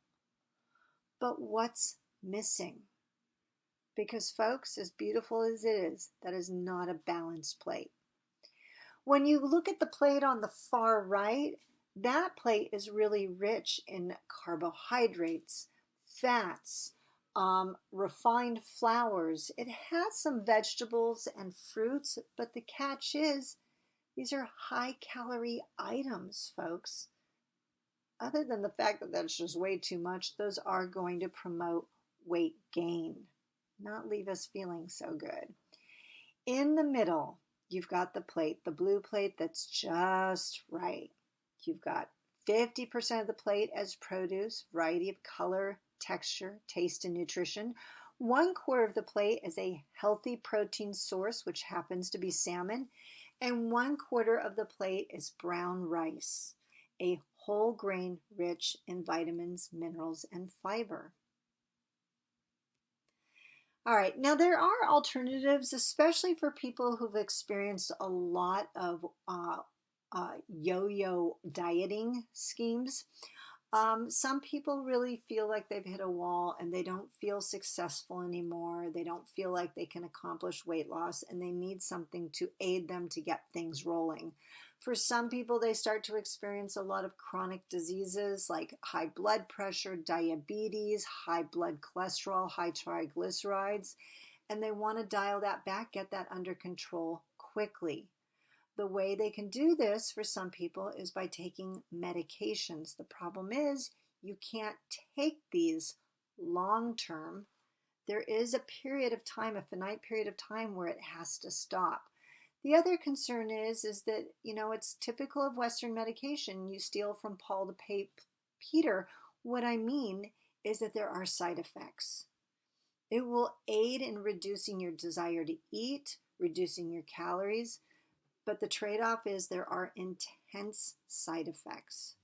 But what's missing? Because folks, as beautiful as it is, that is not a balanced plate. When you look at the plate on the far right, that plate is really rich in carbohydrates, fats, refined flours. It has some vegetables and fruits, but the catch is these are high-calorie items, folks. Other than the fact that that's just way too much, those are going to promote weight gain, not leave us feeling so good. In the middle, you've got the plate, the blue plate that's just right. You've got 50% of the plate as produce, variety of color, texture, taste, and nutrition. 1/4 of the plate is a healthy protein source, which happens to be salmon. And 1/4 of the plate is brown rice, a whole grain rich in vitamins, minerals, and fiber. All right, now there are alternatives, especially for people who've experienced a lot of yo-yo dieting schemes. Some people really feel like they've hit a wall and they don't feel successful anymore. They don't feel like they can accomplish weight loss, and they need something to aid them to get things rolling. For some people, they start to experience a lot of chronic diseases like high blood pressure, diabetes, high blood cholesterol, high triglycerides, and they want to dial that back, get that under control quickly. The way they can do this for some people is by taking medications. The problem is you can't take these long term. There is a period of time, a finite period of time, where it has to stop. The other concern is that, it's typical of Western medication. You steal from Paul to pay Peter. What I mean is that there are side effects. It will aid in reducing your desire to eat, reducing your calories, but the trade-off is there are intense side effects.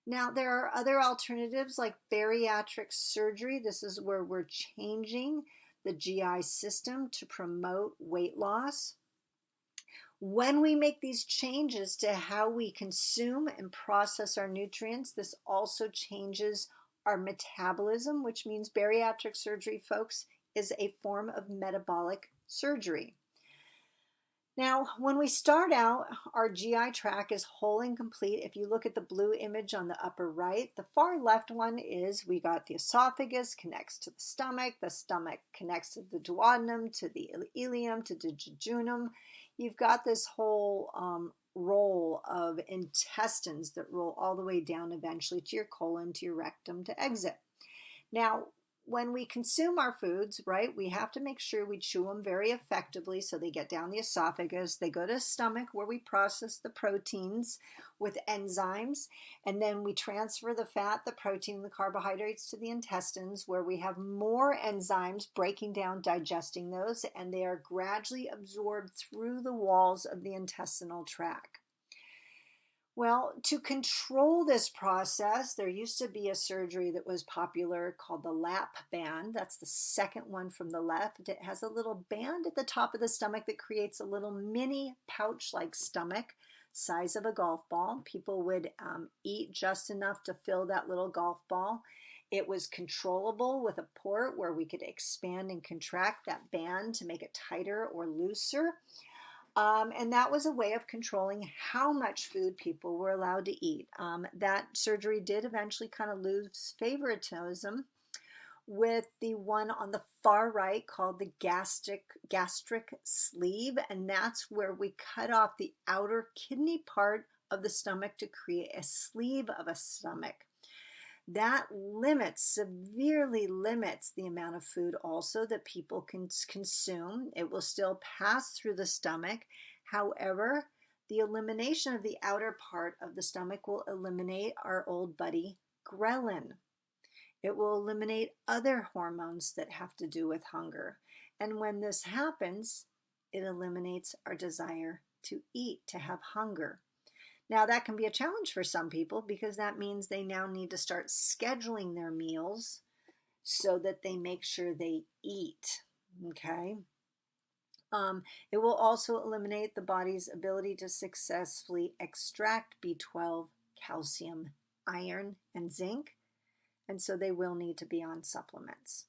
Now, there are other alternatives like bariatric surgery. This is where we're changing the GI system to promote weight loss. When we make these changes to how we consume and process our nutrients, this also changes our metabolism, which means bariatric surgery, folks, is a form of metabolic surgery. Now, when we start out, our GI tract is whole and complete. If you look at the blue image on the upper right, the far left one is we got the esophagus connects to the stomach connects to the duodenum, to the ileum, to the jejunum. You've got this whole roll of intestines that roll all the way down eventually to your colon, to your rectum, to exit. Now, when we consume our foods, right, we have to make sure we chew them very effectively so they get down the esophagus. They go to the stomach where we process the proteins with enzymes, and then we transfer the fat, the protein, the carbohydrates to the intestines where we have more enzymes breaking down, digesting those, and they are gradually absorbed through the walls of the intestinal tract. Well, to control this process, there used to be a surgery that was popular called the lap band. That's the second one from the left. It has a little band at the top of the stomach that creates a little mini pouch-like stomach, size of a golf ball. People would eat just enough to fill that little golf ball. It was controllable with a port where we could expand and contract that band to make it tighter or looser. And that was a way of controlling how much food people were allowed to eat. That surgery did eventually kind of lose favoritism with the one on the far right called the gastric sleeve. And that's where we cut off the outer kidney part of the stomach to create a sleeve of a stomach. That severely limits the amount of food also that people can consume. It will still pass through the stomach. However, the elimination of the outer part of the stomach will eliminate our old buddy ghrelin. It will eliminate other hormones that have to do with hunger. And when this happens, it eliminates our desire to eat, to have hunger. Now, that can be a challenge for some people because that means they now need to start scheduling their meals so that they make sure they eat. Okay. It will also eliminate the body's ability to successfully extract B12, calcium, iron, and zinc, and so they will need to be on supplements.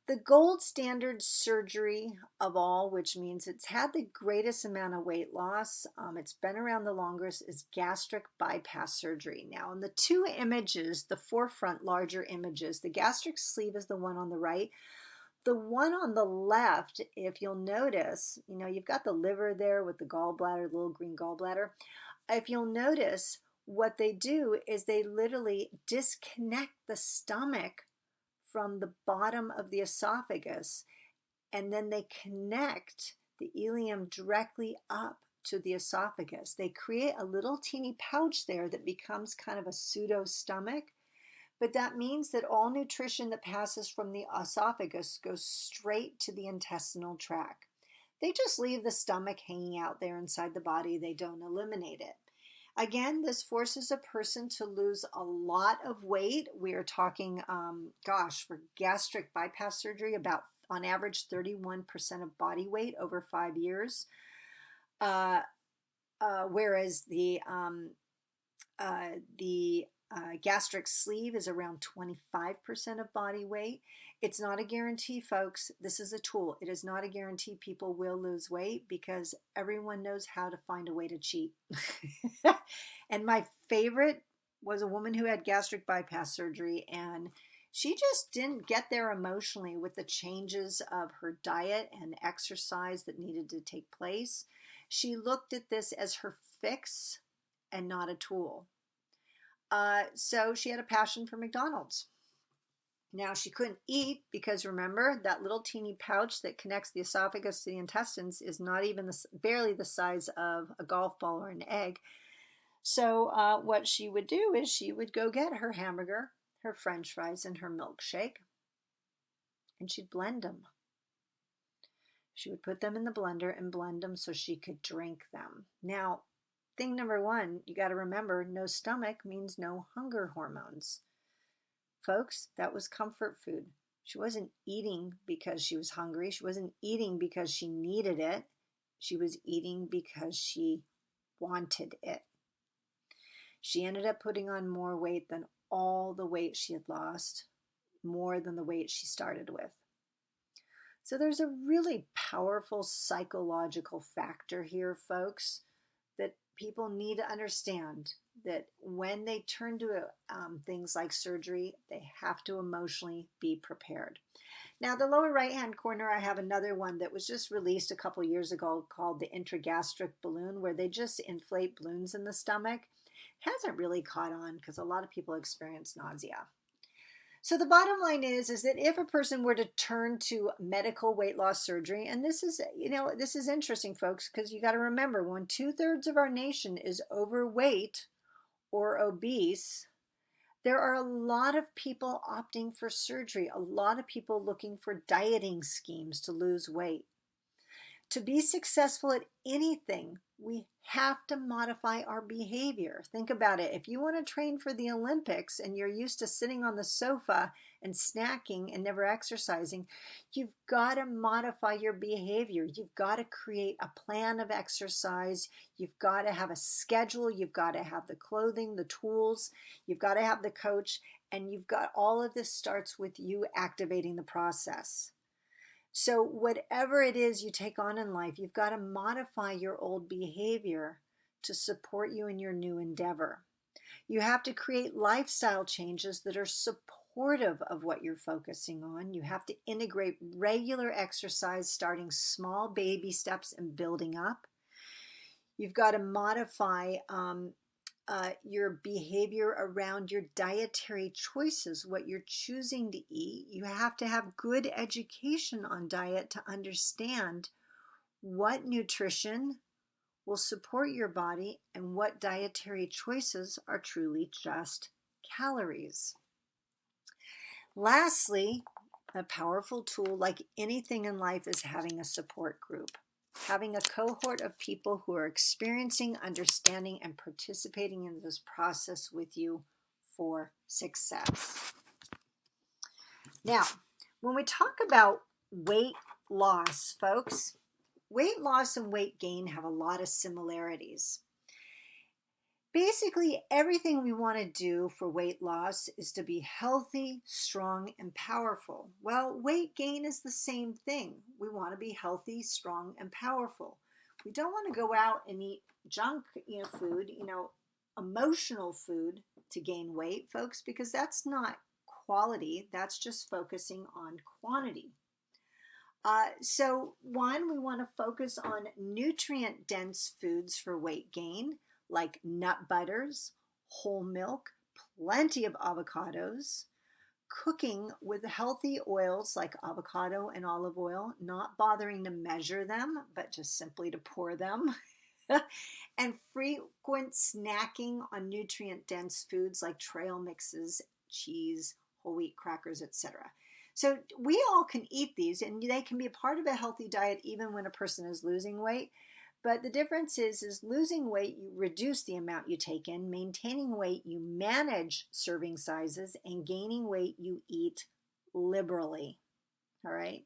The gold standard surgery of all, which means it's had the greatest amount of weight loss, it's been around the longest, is gastric bypass surgery. Now, in the two images, the forefront larger images, the gastric sleeve is the one on the right. The one on the left, if you'll notice, you've got the liver there with the gallbladder, the little green gallbladder. If you'll notice, what they do is they literally disconnect the stomach from the bottom of the esophagus, and then they connect the ileum directly up to the esophagus. They create a little teeny pouch there that becomes kind of a pseudo stomach, but that means that all nutrition that passes from the esophagus goes straight to the intestinal tract. They just leave the stomach hanging out there inside the body. They don't eliminate it. Again, this forces a person to lose a lot of weight. We are talking, for gastric bypass surgery, about on average 31% of body weight over 5 years. Whereas the gastric sleeve is around 25% of body weight. It's not a guarantee, folks. This is a tool. It is not a guarantee people will lose weight because everyone knows how to find a way to cheat. And my favorite was a woman who had gastric bypass surgery, and she just didn't get there emotionally with the changes of her diet and exercise that needed to take place. She looked at this as her fix and not a tool. So she had a passion for McDonald's. Now, she couldn't eat because, remember, that little teeny pouch that connects the esophagus to the intestines is not even barely the size of a golf ball or an egg. So what she would do is she would go get her hamburger, her french fries, and her milkshake, and she'd blend them. She would put them in the blender and blend them so she could drink them. Now, thing number one, you got to remember, no stomach means no hunger hormones. Folks, that was comfort food. She wasn't eating because she was hungry. She wasn't eating because she needed it. She was eating because she wanted it. She ended up putting on more weight than all the weight she had lost, more than the weight she started with. So there's a really powerful psychological factor here, folks, that people need to understand, that when they turn to things like surgery, they have to emotionally be prepared. Now, the lower right-hand corner, I have another one that was just released a couple years ago called the intragastric balloon, where they just inflate balloons in the stomach. It hasn't really caught on because a lot of people experience nausea. So the bottom line is that if a person were to turn to medical weight loss surgery, and this is interesting, folks, because you got to remember, when 2/3 of our nation is overweight or obese, there are a lot of people opting for surgery, a lot of people looking for dieting schemes to lose weight. To be successful at anything, we have to modify our behavior. Think about it. If you want to train for the Olympics and you're used to sitting on the sofa and snacking and never exercising, you've got to modify your behavior. You've got to create a plan of exercise. You've got to have a schedule. You've got to have the clothing, the tools. You've got to have the coach. And you've got all of this starts with you activating the process. So whatever it is you take on in life, you've got to modify your old behavior to support you in your new endeavor. You have to create lifestyle changes that are supportive of what you're focusing on. You have to integrate regular exercise, starting small baby steps and building up. You've got to modify your behavior around your dietary choices, what you're choosing to eat. You have to have good education on diet to understand what nutrition will support your body and what dietary choices are truly just calories. Lastly, a powerful tool, like anything in life, is having a support group. Having a cohort of people who are experiencing, understanding, and participating in this process with you for success. Now, when we talk about weight loss, folks, weight loss and weight gain have a lot of similarities. Basically, everything we want to do for weight loss is to be healthy, strong, and powerful. Well, weight gain is the same thing. We want to be healthy, strong, and powerful. We don't want to go out and eat junk, food, emotional food to gain weight, folks, because that's not quality. That's just focusing on quantity. So one, we want to focus on nutrient-dense foods for weight gain, like nut butters, whole milk, plenty of avocados, cooking with healthy oils like avocado and olive oil, not bothering to measure them, but just simply to pour them, and frequent snacking on nutrient-dense foods like trail mixes, cheese, whole wheat crackers, etc. So we all can eat these, and they can be a part of a healthy diet even when a person is losing weight. But the difference is losing weight, you reduce the amount you take in. Maintaining weight, you manage serving sizes. And gaining weight, you eat liberally. All right.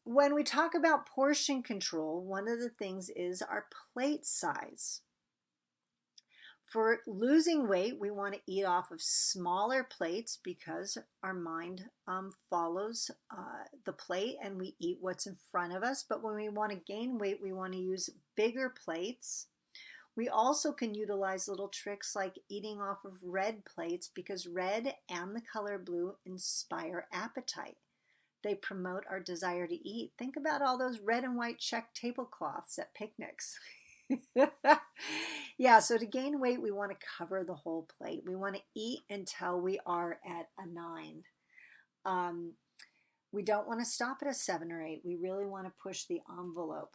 When we talk about portion control, one of the things is our plate size. For losing weight, we want to eat off of smaller plates because our mind follows the plate and we eat what's in front of us. But when we want to gain weight, we want to use bigger plates. We also can utilize little tricks like eating off of red plates because red and the color blue inspire appetite. They promote our desire to eat. Think about all those red and white check tablecloths at picnics. Yeah, so to gain weight, we want to cover the whole plate. We want to eat until we are at a 9. We don't want to stop at a 7 or 8. We really want to push the envelope.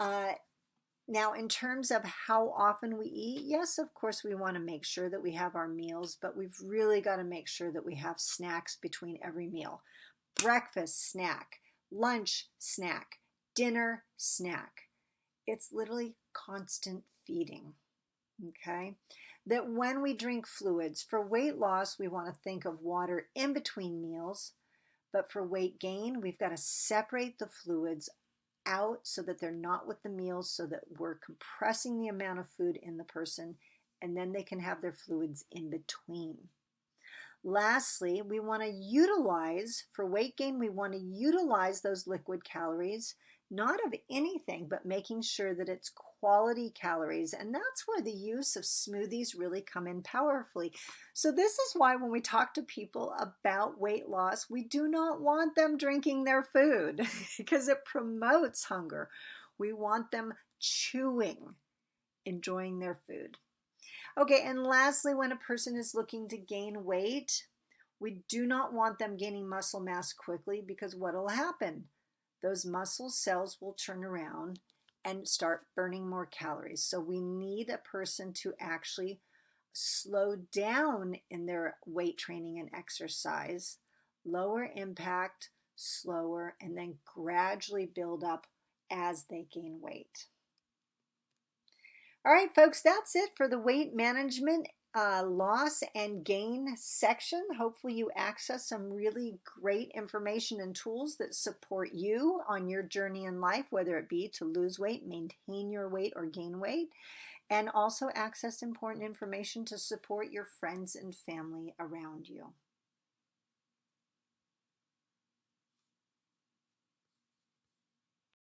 Now, in terms of how often we eat, yes, of course, we want to make sure that we have our meals, but we've really got to make sure that we have snacks between every meal. Breakfast, snack. Lunch, snack. Dinner, snack. It's literally constant feeding, okay? That when we drink fluids, for weight loss, we want to think of water in between meals, but for weight gain, we've got to separate the fluids out so that they're not with the meals, so that we're compressing the amount of food in the person, and then they can have their fluids in between. Lastly, we want to utilize, for weight gain, we want to utilize those liquid calories, not of anything, but making sure that it's quality calories. And that's where the use of smoothies really come in powerfully. So this is why when we talk to people about weight loss, we do not want them drinking their food because it promotes hunger. We want them chewing, enjoying their food. Okay, and lastly, when a person is looking to gain weight, we do not want them gaining muscle mass quickly because what will happen? Those muscle cells will turn around and start burning more calories. So we need a person to actually slow down in their weight training and exercise, lower impact, slower, and then gradually build up as they gain weight. All right, folks, that's it for the weight management loss and gain section. Hopefully you access some really great information and tools that support you on your journey in life, whether it be to lose weight, maintain your weight, or gain weight, and also access important information to support your friends and family around you.